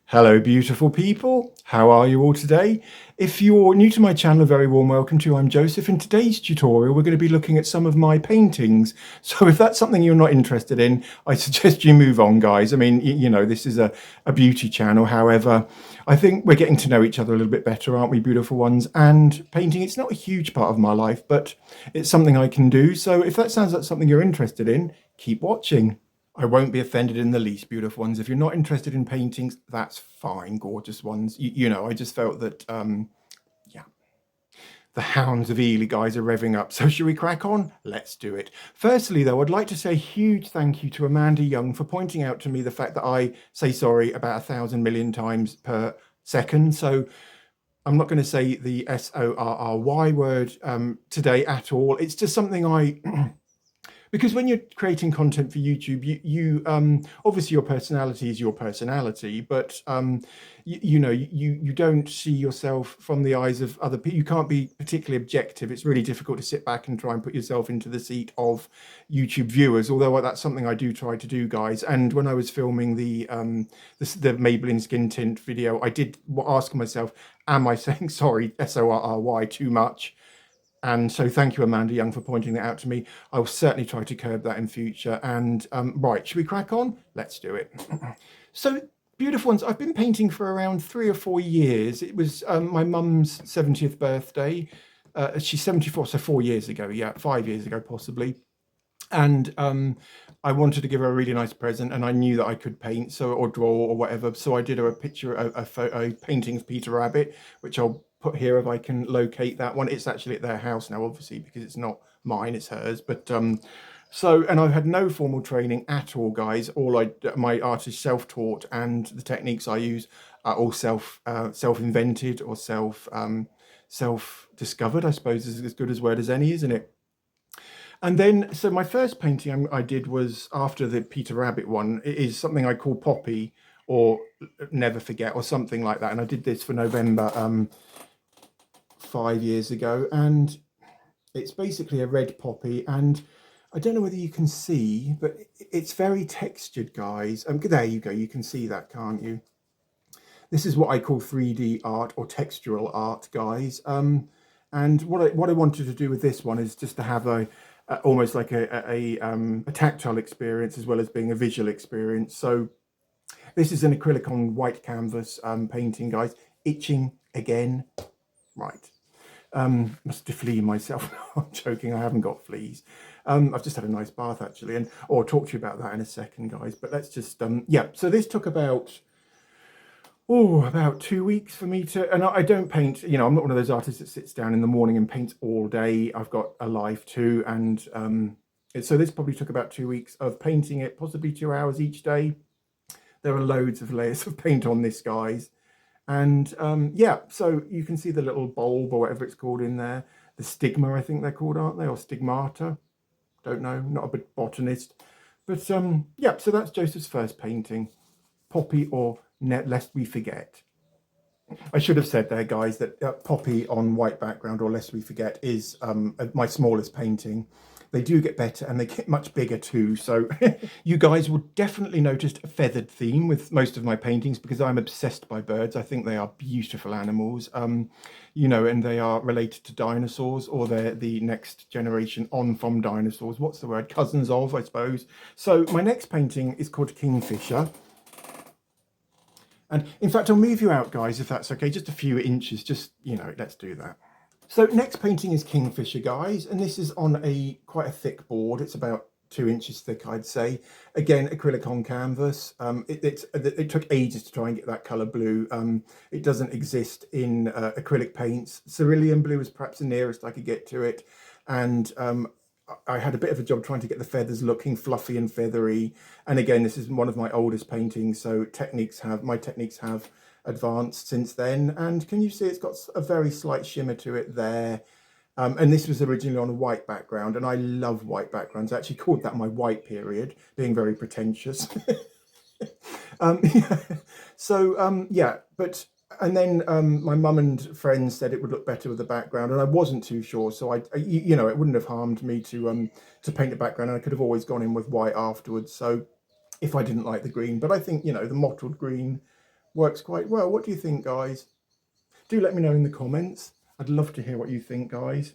Hello, beautiful people. How are you all today? If you're new to my channel, a very warm welcome to you. I'm Joseph. In today's tutorial, we're going to be looking at some of my paintings. So if that's something you're not interested in, I suggest you move on, guys. I mean, you know, this is a beauty channel. However, I think we're getting to know each other a little bit better, aren't we, beautiful ones? And painting, it's not a huge part of my life, but it's something I can do. So if that sounds like something you're interested in, keep watching. I won't be offended in the least, beautiful ones. If you're not interested in paintings, that's fine, gorgeous ones. You know, I just felt that, yeah, the hounds of Ely, guys, are revving up. So should we crack on? Let's do it. Firstly, though, I'd like to say a huge thank you to Amanda Young for pointing out to me the fact that I say sorry about 1,000 million times per second. So I'm not going to say the SORRY word today at all. It's just something I... because when you're creating content for YouTube, you obviously your personality is your personality, but you know, you don't see yourself from the eyes of other people. You can't be particularly objective. It's really difficult to sit back and try and put yourself into the seat of YouTube viewers, although that's something I do try to do, guys. And when I was filming the Maybelline skin tint video, I did ask myself, am I saying sorry, SORRY, too much? And so thank you, Amanda Young, for pointing that out to me. I will certainly try to curb that in future. And right, should we crack on? Let's do it. So, beautiful ones, I've been painting for around 3 or 4 years. It was my mum's 70th birthday. She's 74, so 4 years ago. Yeah, 5 years ago, possibly. And I wanted to give her a really nice present, and I knew that I could paint, so or draw or whatever. So I did her a picture, a painting of Peter Rabbit, which I'll put here if I can locate that one. It's actually at their house now, obviously, because it's not mine, it's hers. But so, and I've had no formal training at all, guys. My art is self-taught, and the techniques I use are all self-invented or self-discovered, I suppose, is as good as word as any, isn't it? And then, so my first painting I did was after the Peter Rabbit one. It is something I call Poppy, or Never Forget, or something like that. And I did this for November 5 years ago. And it's basically a red poppy. And I don't know whether you can see, but it's very textured, guys. There you go. You can see that, can't you? This is what I call 3D art or textural art, guys. And what I wanted to do with this one is just to have almost like a tactile experience as well as being a visual experience. So this is an acrylic on white canvas painting, guys. Itching again. Right. Must deflee myself. I'm joking. I haven't got fleas. I've just had a nice bath, actually, and I'll talk to you about that in a second, guys. But let's just yeah. So this took about 2 weeks for me to, and I don't paint, you know, I'm not one of those artists that sits down in the morning and paints all day. I've got a life too. And so this probably took about 2 weeks of painting it, possibly 2 hours each day. There are loads of layers of paint on this, guys. And yeah, so you can see the little bulb or whatever it's called in there. The stigma, I think they're called, aren't they? Or stigmata. Don't know, not a botanist. But yeah, so that's Joseph's first painting, Poppy, or Lest We Forget. I should have said there, guys, that Poppy on white background, or Lest We Forget, is my smallest painting. They do get better and they get much bigger too. So you guys will definitely notice a feathered theme with most of my paintings because I'm obsessed by birds. I think they are beautiful animals, you know, and they are related to dinosaurs, or they're the next generation on from dinosaurs. What's the word? Cousins of, I suppose. So my next painting is called Kingfisher. And in fact, I'll move you out, guys, if that's okay. Just a few inches, just, you know, let's do that. So next painting is Kingfisher, guys. And this is on quite a thick board. It's about 2 inches thick, I'd say. Again, acrylic on canvas. It took ages to try and get that colour blue. It doesn't exist in acrylic paints. Cerulean blue is perhaps the nearest I could get to it. And I had a bit of a job trying to get the feathers looking fluffy and feathery. And again, this is one of my oldest paintings, so my techniques have advanced since then. And can you see it's got a very slight shimmer to it there? And this was originally on a white background, and I love white backgrounds. I actually called that my white period, being very pretentious. Yeah. So yeah, but and then my mum and friends said it would look better with the background, and I wasn't too sure. So you know, it wouldn't have harmed me to paint a background, and I could have always gone in with white afterwards. So if I didn't like the green, but I think, you know, the mottled green Works quite well. What do you think, guys? Do let me know in the comments. I'd love to hear what you think, guys.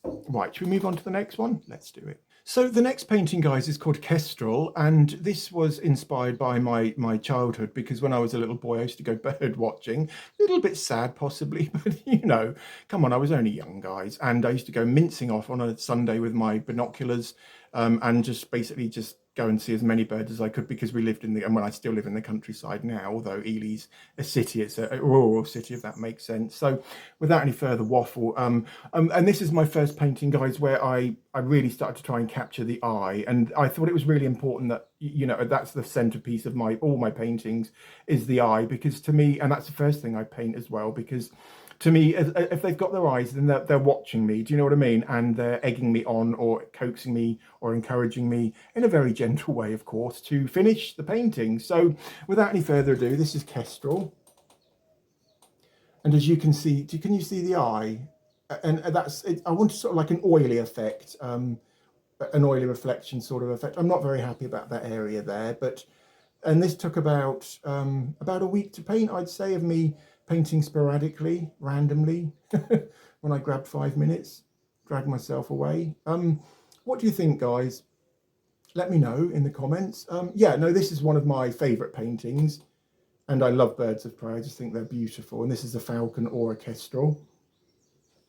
Right, should we move on to the next one? Let's do it. So the next painting, guys, is called Kestrel, and this was inspired by my childhood, because when I was a little boy, I used to go bird watching. A little bit sad, possibly, but you know, come on, I was only young, guys, and I used to go mincing off on a Sunday with my binoculars, and just basically just go and see as many birds as I could, because we lived in the, and when I still live in the countryside now, although Ely's a city, it's a rural city, if that makes sense. So without any further waffle, and this is my first painting, guys, where I really started to try and capture the eye, and I thought it was really important that, you know, that's the centerpiece of all my paintings, is the eye, because to me, and that's the first thing I paint as well, because to me, if they've got their eyes, then they're watching me. Do you know what I mean? And they're egging me on, or coaxing me, or encouraging me in a very gentle way, of course, to finish the painting. So without any further ado, this is Kestrel. And as you can see, can you see the eye? And that's it. I wanted sort of like an oily effect, an oily reflection sort of effect. I'm not very happy about that area there, but, and this took about a week to paint, I'd say, of me painting sporadically, randomly, when I grabbed 5 minutes, dragged myself away. What do you think, guys? Let me know in the comments. Yeah, no, this is one of my favourite paintings, and I love birds of prey. I just think they're beautiful. And this is a falcon or a kestrel.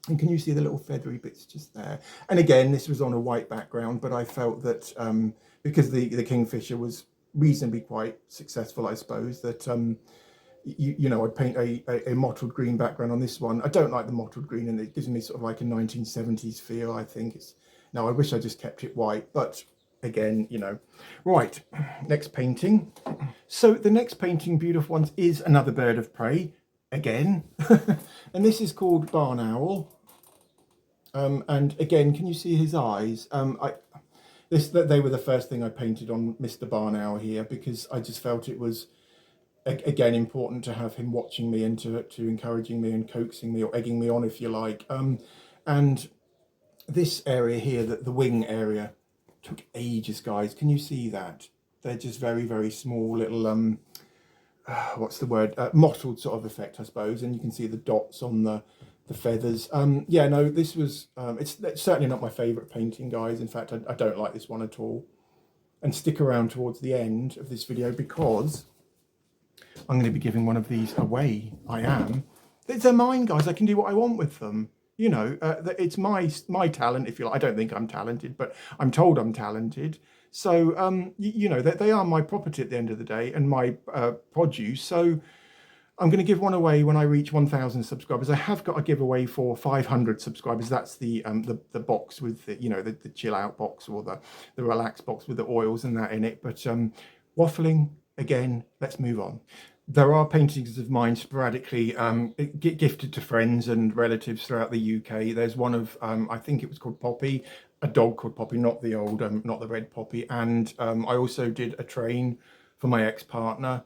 And can you see the little feathery bits just there? And again, this was on a white background, but I felt that because the kingfisher was reasonably quite successful, I suppose, that you know, I'd paint a mottled green background on this one. I don't like the mottled green, and it gives me sort of like a 1970s feel, I think. Now, I wish I just kept it white, but again, you know. Right, next painting. So the next painting, beautiful ones, is another bird of prey, again. And this is called Barn Owl. And again, can you see his eyes? They were the first thing I painted on Mr. Barn Owl here, because I just felt it was, again, important to have him watching me, and to encouraging me and coaxing me, or egging me on, if you like. And this area here, the wing area, took ages, guys. Can you see that? They're just very, very small little, what's the word? Mottled sort of effect, I suppose. And you can see the dots on the feathers. Yeah, no, this was, it's certainly not my favourite painting, guys. In fact, I don't like this one at all. And stick around towards the end of this video, because I'm going to be giving one of these away. I am. They're mine, guys. I can do what I want with them. You know, it's my talent, if you like. I don't think I'm talented, but I'm told I'm talented. So, you know, they are my property at the end of the day, and my produce. So I'm going to give one away when I reach 1,000 subscribers. I have got a giveaway for 500 subscribers. That's the box with the, you know, the chill out box, or the relax box with the oils and that in it. But waffling again. Let's move on. There are paintings of mine sporadically gifted to friends and relatives throughout the UK. There's one of, I think it was called Poppy, a dog called Poppy, not the old, not the red Poppy. And I also did a train for my ex-partner,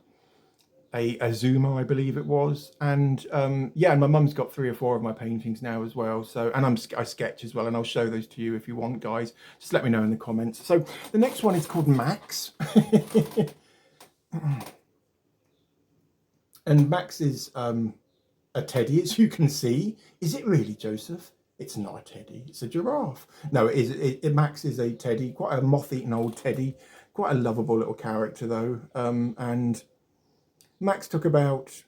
a Zuma, I believe it was. And yeah, and my mum's got 3 or 4 of my paintings now as well. So, and I sketch as well, and I'll show those to you if you want, guys. Just let me know in the comments. So the next one is called Max. And Max is a teddy, as you can see. Is it really, Joseph? It's not a teddy, it's a giraffe. No, Max is a teddy, quite a moth-eaten old teddy. Quite a lovable little character, though. And Max took about,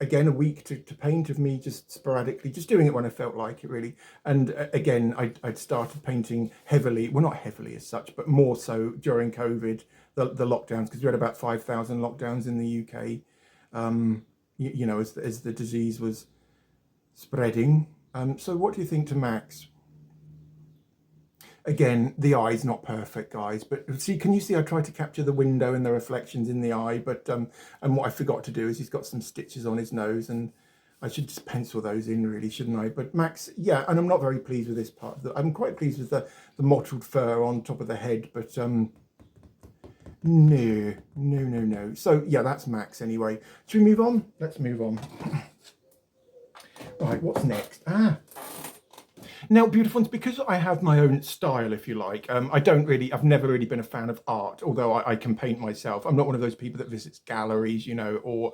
again, a week to paint, of me just sporadically, just doing it when I felt like it, really. And again, I'd started painting heavily, well, not heavily as such, but more so during COVID, the lockdowns, because we had about 5,000 lockdowns in the UK. You know, as the disease was spreading. So what do you think to Max? Again, the eye's not perfect, guys, but see, can you see I tried to capture the window and the reflections in the eye, but and what I forgot to do is he's got some stitches on his nose, and I should just pencil those in, really, shouldn't I? But Max, yeah, and I'm not very pleased with this part. I'm quite pleased with the mottled fur on top of the head, but no. So yeah, that's Max anyway. Should we move on? Let's move on. Right, what's next? Now, beautiful ones, because I have my own style, if you like, I've never really been a fan of art, although I can paint myself. I'm not one of those people that visits galleries, or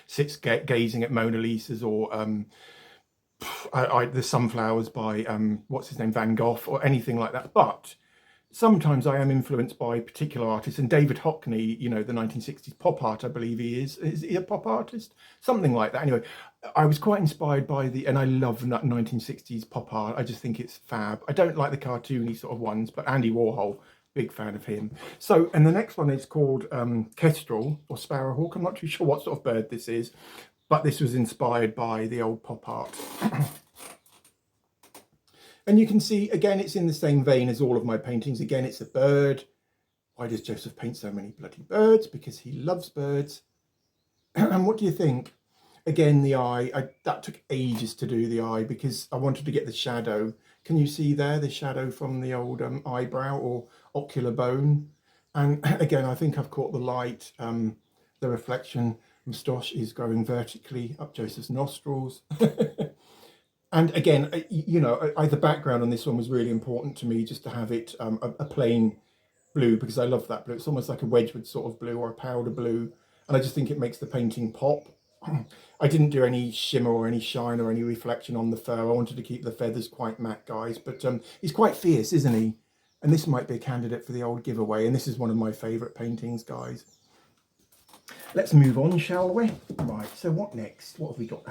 sits gazing at Mona Lisas, or the sunflowers by, what's his name, Van Gogh, or anything like that. But sometimes I am influenced by particular artists, and David Hockney, the 1960s pop art, I believe he is. Is he a pop artist? Something like that. Anyway, I was quite inspired by and I love 1960s pop art. I just think it's fab. I don't like the cartoony sort of ones, but Andy Warhol, big fan of him. So, and the next one is called Kestrel or Sparrowhawk. I'm not too sure what sort of bird this is, but this was inspired by the old pop art. And you can see, again, it's in the same vein as all of my paintings. Again, it's a bird. Why does Joseph paint so many bloody birds? Because he loves birds. And what do you think? Again, the eye, that took ages to do the eye because I wanted to get the shadow. Can you see there, the shadow from the old eyebrow or ocular bone? And again, I think I've caught the light, the reflection. Moustache is growing vertically up Joseph's nostrils. And again, the background on this one was really important to me, just to have it a plain blue, because I love that blue. It's almost like a Wedgwood sort of blue or a powder blue. And I just think it makes the painting pop. I didn't do any shimmer or any shine or any reflection on the fur. I wanted to keep the feathers quite matte, guys. But he's quite fierce, isn't he? And this might be a candidate for the old giveaway. And this is one of my favourite paintings, guys. Let's move on, shall we? Right, so what next? What have we got?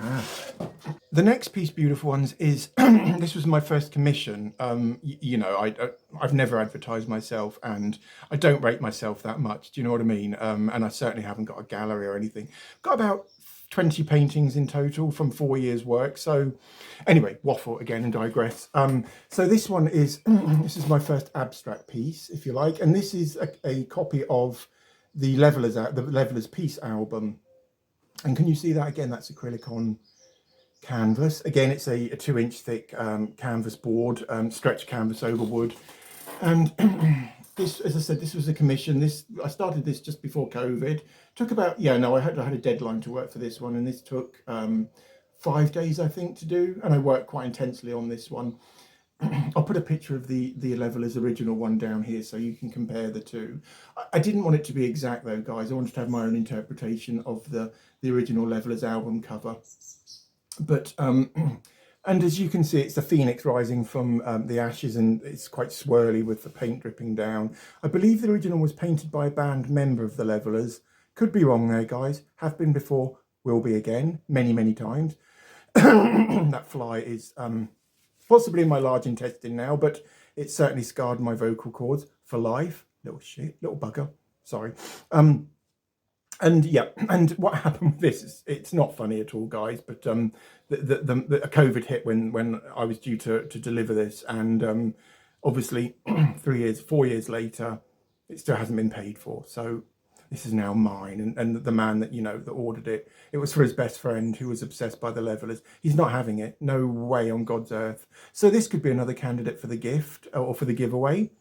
The next piece, beautiful ones, is this was my first commission. I've never advertised myself, and I don't rate myself that much. Do you know what I mean? And I certainly haven't got a gallery or anything. Got about 20 paintings in total from 4 years' work. So, anyway, waffle again and digress. So this one is this is my first abstract piece, if you like, and this is a copy of the Levelers Peace album. And can you see that again? That's acrylic on canvas. Again, it's a 2-inch thick canvas board, stretch canvas over wood. And this, as I said, this was a commission. I started this just before COVID. Took about, I had a deadline to work for this one, and this took 5 days, I think, to do. And I worked quite intensely on this one. I'll put a picture of the Levelers original one down here so you can compare the two. I didn't want it to be exact though, guys. I wanted to have my own interpretation of the original Levelers album cover. But and as you can see, it's the phoenix rising from the ashes, and it's quite swirly with the paint dripping down. I believe the original was painted by a band member of the Levelers. Could be wrong there, guys. Have been before, will be again, many, many times. That fly is possibly in my large intestine now, but it certainly scarred my vocal cords for life. Little bugger. Sorry. And yeah, and what happened with this is, it's not funny at all, guys, but the COVID hit when I was due to deliver this, and obviously 4 years later, it still hasn't been paid for. So this is now mine, and the man that that ordered it was for his best friend who was obsessed by the Levelers. He's not having it, no way on God's earth. So this could be another candidate for the gift or for the giveaway.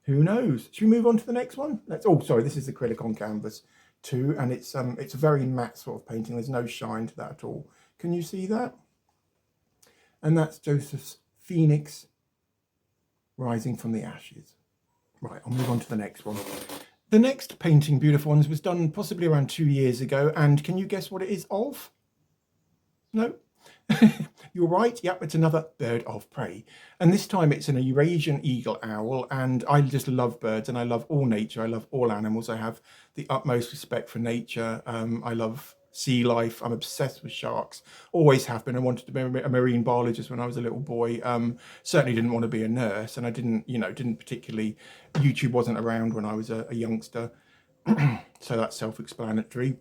Who knows? Should we move on to the next one? This is acrylic on canvas too, and it's a very matte sort of painting. There's no shine to that at all. Can you see that? And that's Joseph's phoenix rising from the ashes. Right, I'll move on to the next one. The next painting, beautiful ones, was done possibly around 2 years ago, and can you guess what it is of? No? You're right, yep, it's another bird of prey. And this time it's an Eurasian eagle owl, and I just love birds, and I love all nature, I love all animals. I have the utmost respect for nature. I love sea life. I'm obsessed with sharks, always have been. I wanted to be a marine biologist when I was a little boy. Certainly didn't want to be a nurse, and I didn't particularly, YouTube wasn't around when I was a youngster. So that's self-explanatory.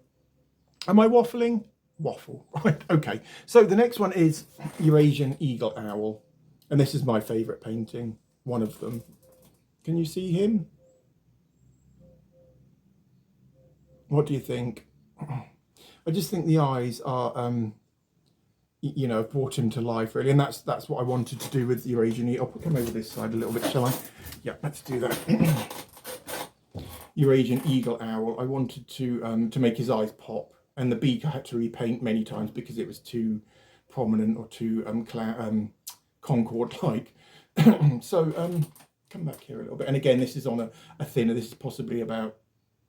Am I waffling? Waffle, right, okay. So the next one is Eurasian eagle owl, and this is my favourite painting, one of them. Can you see him? What do you think? I just think the eyes are, brought him to life, really, and that's what I wanted to do with Eurasian eagle. I'll come over this side a little bit, shall I? Yeah, let's do that. Eurasian eagle owl. I wanted to make his eyes pop. And the beak I had to repaint many times because it was too prominent or too Concorde-like. So come back here a little bit. And again, this is on a thinner, this is possibly about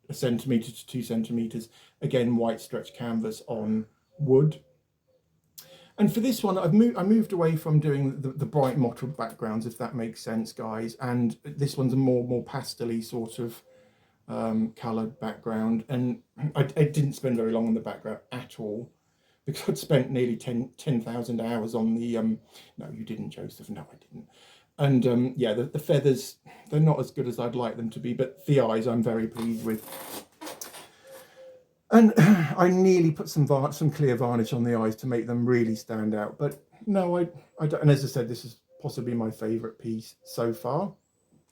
1 centimetre to 2 centimetres. Again, white stretch canvas on wood. And for this one, I moved away from doing the bright mottled backgrounds, if that makes sense, guys. And this one's a more pastel-y sort of coloured background. And I didn't spend very long on the background at all, because I'd spent nearly 10,000 hours on the... no, you didn't, Joseph. No, I didn't. And yeah, the feathers, they're not as good as I'd like them to be, but the eyes I'm very pleased with. And I nearly put some clear varnish on the eyes to make them really stand out. But no, I don't. And as I said, this is possibly my favourite piece so far.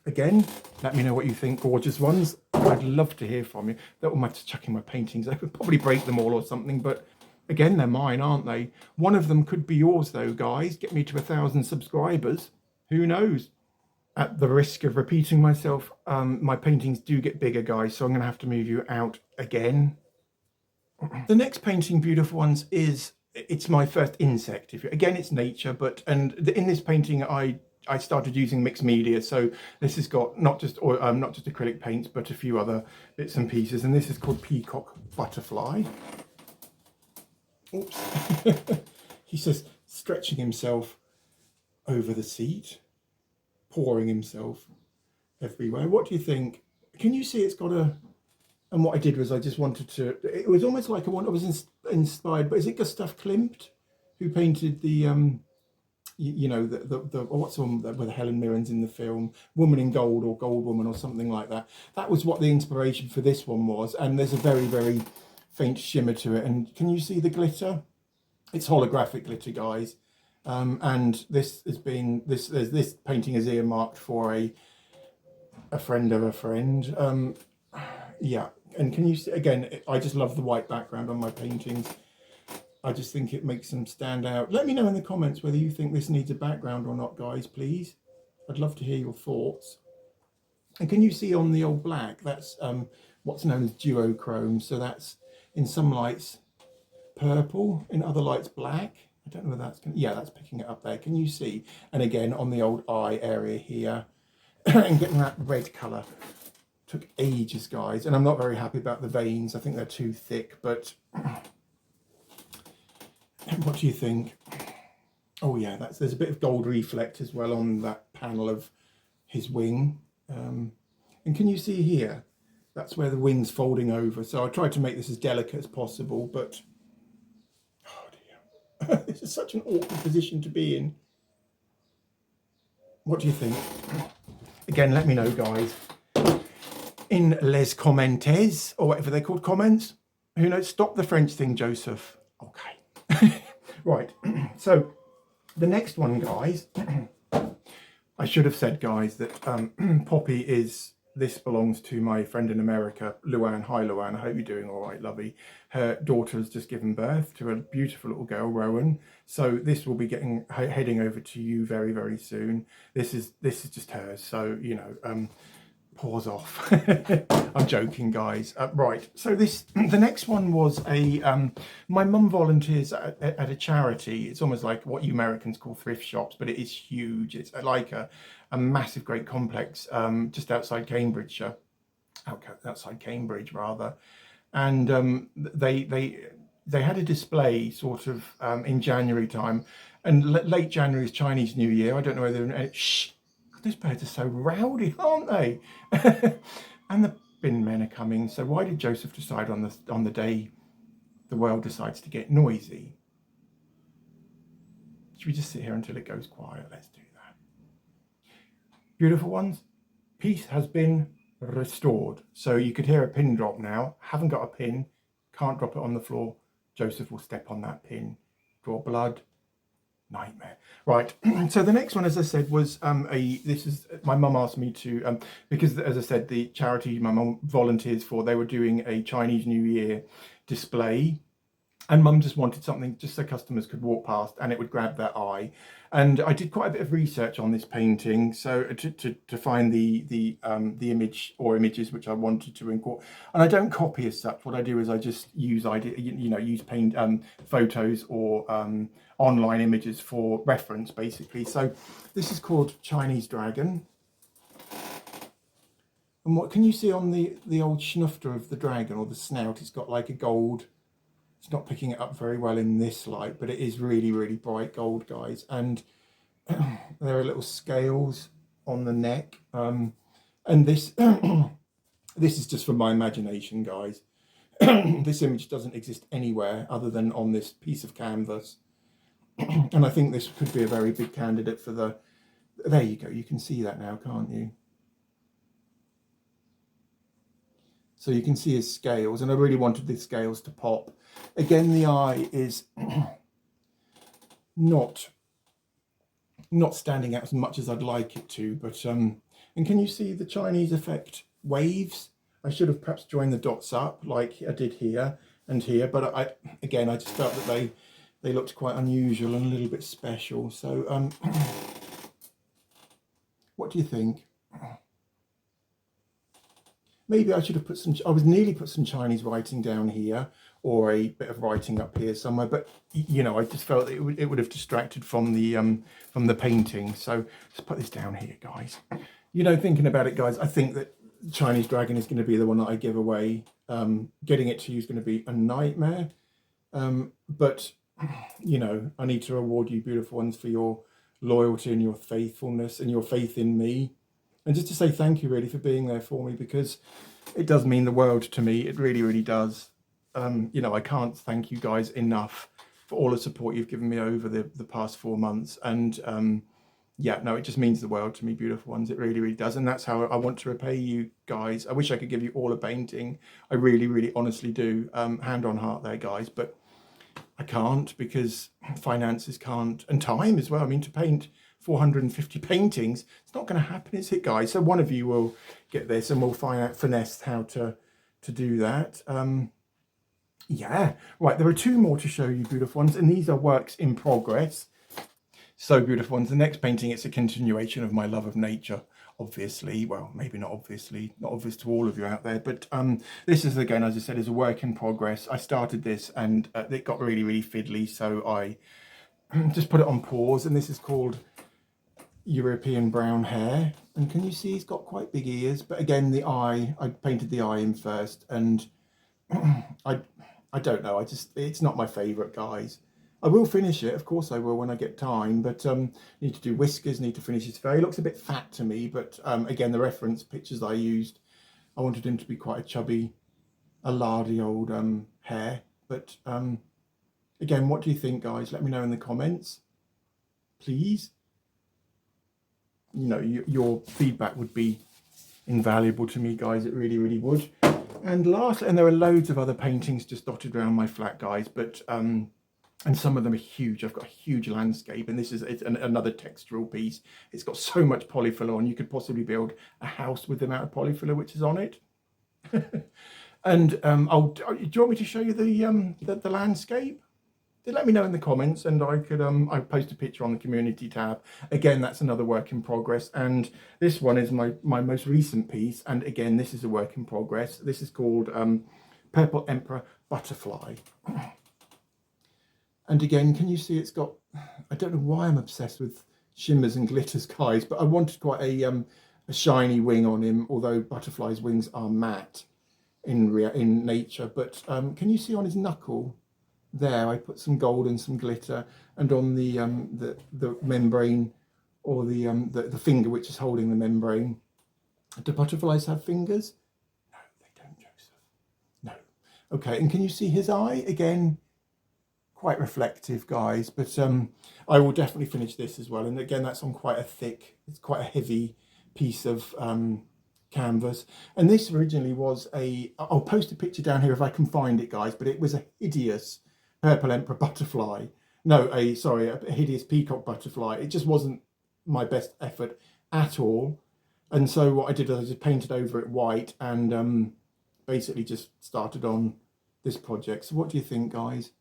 Again, let me know what you think, gorgeous ones. I'd love to hear from you. That will matter chucking my paintings. I could probably break them all or something, but again, they're mine, aren't they? One of them could be yours though, guys. Get me to 1,000 subscribers. Who knows? At the risk of repeating myself, my paintings do get bigger, guys, so I'm going to have to move you out again. The next painting, beautiful ones, it's my first insect. Again, it's nature, but in this painting I started using mixed media, so this has got not just acrylic paints, but a few other bits and pieces, and this is called Peacock Butterfly. Oops. He's just stretching himself over the seat, pouring himself everywhere. What do you think? Can you see it's got a... And what I did was I just wanted to... It was almost like I was inspired, but is it Gustav Klimt who painted the... you know, what's the one with Helen Mirren's in the film, Woman in Gold or Gold Woman or something like that. That was what the inspiration for this one was, and there's a very, very faint shimmer to it. And can you see the glitter? It's holographic glitter, guys. And this painting is earmarked for a friend of a friend. Yeah, and can you see, again, I just love the white background on my paintings. I just think it makes them stand out. Let me know in the comments whether you think this needs a background or not, guys, please. I'd love to hear your thoughts. And can you see on the old black, that's what's known as duochrome. So that's in some lights purple, in other lights black. I don't know whether that's going to... Yeah, that's picking it up there. Can you see? And again, on the old eye area here, and getting that red colour. Took ages, guys, and I'm not very happy about the veins. I think they're too thick, but what do you think? Oh yeah, there's a bit of gold reflect as well on that panel of his wing. And can you see here? That's where the wing's folding over. So I tried to make this as delicate as possible, but oh dear. This is such an awkward position to be in. What do you think? Again, let me know, guys. In les commentaires, or whatever they're called, comments. Who knows? Stop the French thing, Joseph. Okay. Right. So the next one, guys, I should have said, guys, that Poppy this belongs to my friend in America, Luann. Hi, Luann. I hope you're doing all right, lovey. Her daughter has just given birth to a beautiful little girl, Rowan. So this will be heading over to you very, very soon. This is just hers. So, you know, pause off. I'm joking, guys. Right, so the next one was my mum volunteers at a charity. It's almost like what you Americans call thrift shops, but it is huge. It's like a massive, great complex just outside Cambridgeshire, outside Cambridge rather. And they had a display sort of in January time, and late January is Chinese New Year. I don't know whether shh. These birds are so rowdy, aren't they? And the bin men are coming. So why did Joseph decide on the day the world decides to get noisy? Should we just sit here until it goes quiet? Let's do that. Beautiful ones, peace has been restored. So you could hear a pin drop now. Haven't got a pin, can't drop it on the floor. Joseph will step on that pin, draw blood. Nightmare. Right, so the next one, as I said, was my mum asked me to because, as I said, the charity my mum volunteers for, they were doing a Chinese New Year display, And Mum just wanted something just so customers could walk past and it would grab their eye. And I did quite a bit of research on this painting, so to find the image or images which I wanted to incorporate. And I don't copy as such. What I do is I just use use paint photos or online images for reference, basically. So this is called Chinese Dragon. And what can you see on the old schnufter of the dragon, or the snout? It's got like a gold. It's not picking it up very well in this light, but it is really, really bright gold, guys. And there are little scales on the neck. And this this is just from my imagination, guys. This image doesn't exist anywhere other than on this piece of canvas. And I think this could be a very big candidate for the... There you go. You can see that now, can't you? So you can see his scales, and I really wanted the scales to pop. Again, the eye is not standing out as much as I'd like it to, but and can you see the Chinese effect waves? I should have perhaps joined the dots up like I did here and here, but I just felt that they looked quite unusual and a little bit special. So what do you think? Maybe I should have put some, I was nearly put some Chinese writing down here or a bit of writing up here somewhere, but you know, I just felt that it would have distracted from the painting. So let's put this down here, guys. You know, thinking about it, guys, I think that Chinese Dragon is going to be the one that I give away. Getting it to you is going to be a nightmare. But, you know, I need to reward you, beautiful ones, for your loyalty and your faithfulness and your faith in me. And just to say thank you, really, for being there for me, because it does mean the world to me. It really, really does. You know, I can't thank you guys enough for all the support you've given me over the past 4 months. And yeah, no, it just means the world to me, beautiful ones. It really, really does. And that's how I want to repay you guys. I wish I could give you all a painting. I really, really honestly do. Hand on heart there, guys. But I can't, because finances can't, and time as well. I mean, to paint 450 paintings, it's not going to happen, is it, guys? So one of you will get this and we'll finesse how to do that. Yeah, right, there are 2 more to show you, beautiful ones, and these are works in progress. So, beautiful ones, the next painting, it's a continuation of my love of nature, obviously. Well, maybe not obviously, not obvious to all of you out there, but this is, again, as I said, is a work in progress. I started this and it got really, really fiddly, so I just put it on pause, and this is called European Brown Hare. And can you see he's got quite big ears? But again, the eye, I painted the eye in first, and I don't know, it's not my favourite, guys. I will finish it, of course I will, when I get time, but need to do whiskers, need to finish his fur. He looks a bit fat to me, but again, the reference pictures I used, I wanted him to be quite a chubby, a lardy old hare. But again, what do you think, guys? Let me know in the comments, please. You know, your feedback would be invaluable to me, guys. It really, really would. And lastly, and there are loads of other paintings just dotted around my flat, guys, but and some of them are huge. I've got a huge landscape, and this is another textural piece. It's got so much polyfiller on, you could possibly build a house with the amount of polyfiller which is on it. And do you want me to show you the landscape? Let me know in the comments, and I could I post a picture on the community tab. Again, that's another work in progress, and this one is my most recent piece, and again, this is a work in progress. This is called Purple Emperor Butterfly. And again, can you see it's got, I don't know why I'm obsessed with shimmers and glitters, guys, but I wanted quite a shiny wing on him, although butterflies' wings are matte in nature. But can you see on his knuckle there, I put some gold and some glitter, and on the membrane, or the finger which is holding the membrane. Do butterflies have fingers? No, they don't, Joseph. No. Okay, and can you see his eye? Again, quite reflective, guys, but I will definitely finish this as well. And again, that's on quite a thick, it's quite a heavy piece of canvas. And this originally was I'll post a picture down here if I can find it, guys, but it was a hideous Purple Emperor butterfly. No, a hideous peacock butterfly. It just wasn't my best effort at all. And so what I did is I just painted over it white and basically just started on this project. So what do you think, guys?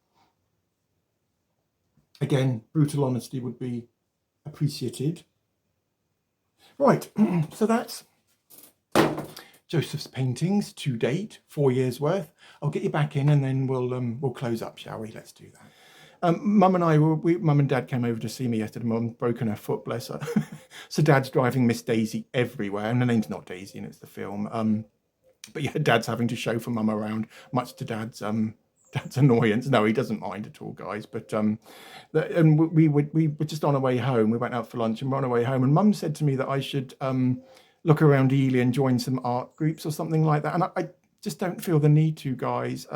Again, brutal honesty would be appreciated. Right, so that's Joseph's paintings to date, 4 years worth. I'll get you back in and then we'll close up, shall we? Let's do that. Mum and I, Mum and Dad came over to see me yesterday. Mum's broken her foot, bless her. So Dad's driving Miss Daisy everywhere, and her name's not Daisy, and it's the film. But yeah, Dad's having to chauffeur Mum around, much to Dad's annoyance. No, he doesn't mind at all, guys. But and we were just on our way home. We went out for lunch and we're on our way home, and Mum said to me that I should look around Ely and join some art groups or something like that. And I just don't feel the need to, guys.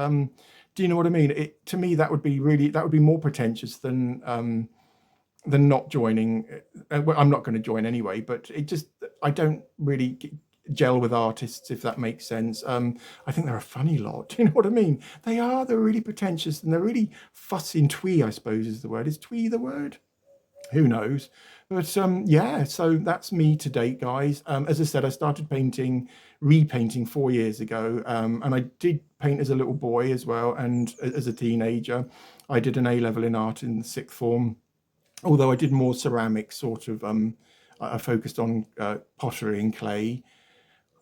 Do you know what I mean? To me, that would be more pretentious than not joining. Well, I'm not going to join anyway, but I don't really gel with artists, if that makes sense. I think they're a funny lot. Do you know what I mean? They're really pretentious and they're really fussy and twee, I suppose is the word. Is twee the word? Who knows? But yeah, so that's me to date, guys. As I said, I started repainting 4 years ago, and I did paint as a little boy as well, and as a teenager. I did an A-level in art in the 6th form, although I did more ceramics, sort of. I focused on pottery and clay,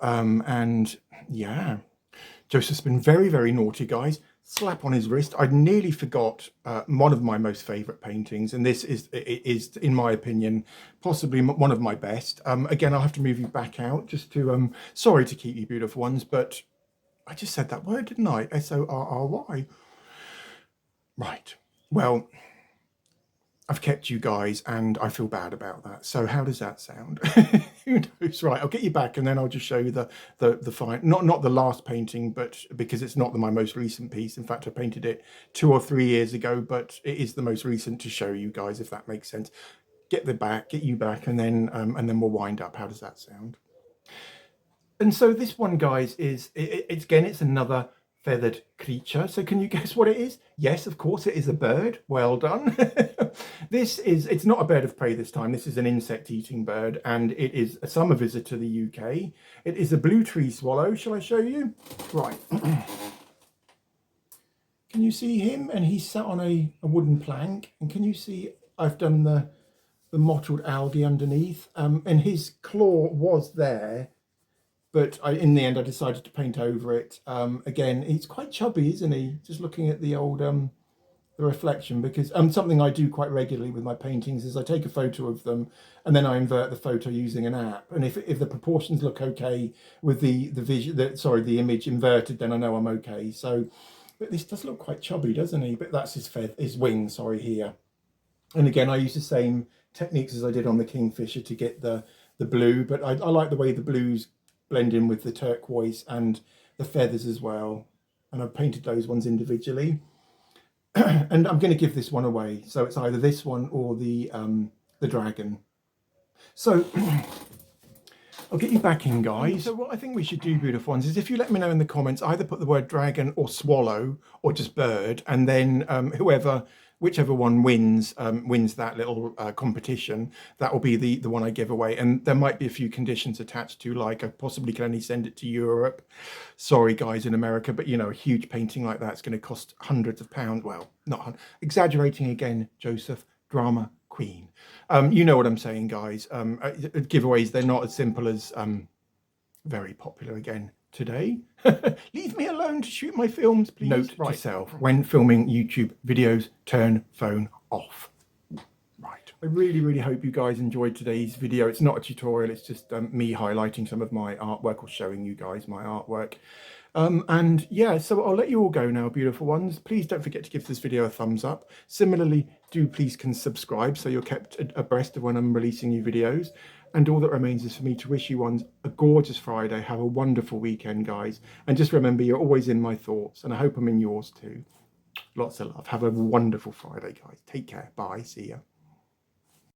and yeah, Joseph's been very, very naughty, guys. Slap on his wrist. I nearly forgot one of my most favourite paintings, and this is, in my opinion, possibly one of my best. Again, I'll have to move you back out just to, sorry to keep you beautiful ones, but I just said that word, didn't I? S-O-R-R-Y. Right. Well, I've kept you guys and I feel bad about that. So how does that sound? Who knows? Right, I'll get you back and then I'll just show you the fine, not the last painting, but because it's not my most recent piece. In fact, I painted it 2 or 3 years ago, but it is the most recent to show you guys, if that makes sense. Get you back and then we'll wind up. How does that sound? And so this one, guys, it's another feathered creature. So can you guess what it is? Yes, of course, it is a bird. Well done. It's not a bird of prey this time. This is an insect-eating bird, and it is a summer visit to the UK. It is a blue tree swallow. Shall I show you? Right. Can you see him? And he's sat on a wooden plank. And can you see I've done the mottled algae underneath? And his claw was there, but in the end, I decided to paint over it. Again, he's quite chubby, isn't he? Just looking at the old the reflection, because something I do quite regularly with my paintings is I take a photo of them and then I invert the photo using an app. And if the proportions look okay with the image inverted, then I know I'm okay. So, but this does look quite chubby, doesn't he? But that's his wing, here. And again, I use the same techniques as I did on the kingfisher to get the blue, but I like the way the blues blend in with the turquoise and the feathers as well. And I've painted those ones individually. And I'm going to give this one away. So it's either this one or the dragon. So I'll get you back in, guys. So what I think we should do, beautiful ones, is if you let me know in the comments, either put the word dragon or swallow or just bird, and then whichever one wins that little competition, that will be the one I give away. And there might be a few conditions attached to, like I possibly can only send it to Europe. Sorry, guys, in America, but you know, a huge painting like that's going to cost hundreds of pounds. Well, not exaggerating again, Joseph, drama queen. You know what I'm saying, guys. Giveaways, they're not as simple as very popular again today. Leave me alone to shoot my films, please. Note to self, when filming YouTube videos, turn phone off. Right. I really, really hope you guys enjoyed today's video. It's not a tutorial, it's just me highlighting some of my artwork or showing you guys my artwork. And yeah, so I'll let you all go now, beautiful ones. Please don't forget to give this video a thumbs up. Similarly, do please subscribe so you're kept abreast of when I'm releasing new videos. And all that remains is for me to wish you ones a gorgeous Friday. Have a wonderful weekend, guys. And just remember, you're always in my thoughts, and I hope I'm in yours too. Lots of love. Have a wonderful Friday, guys. Take care. Bye. See ya.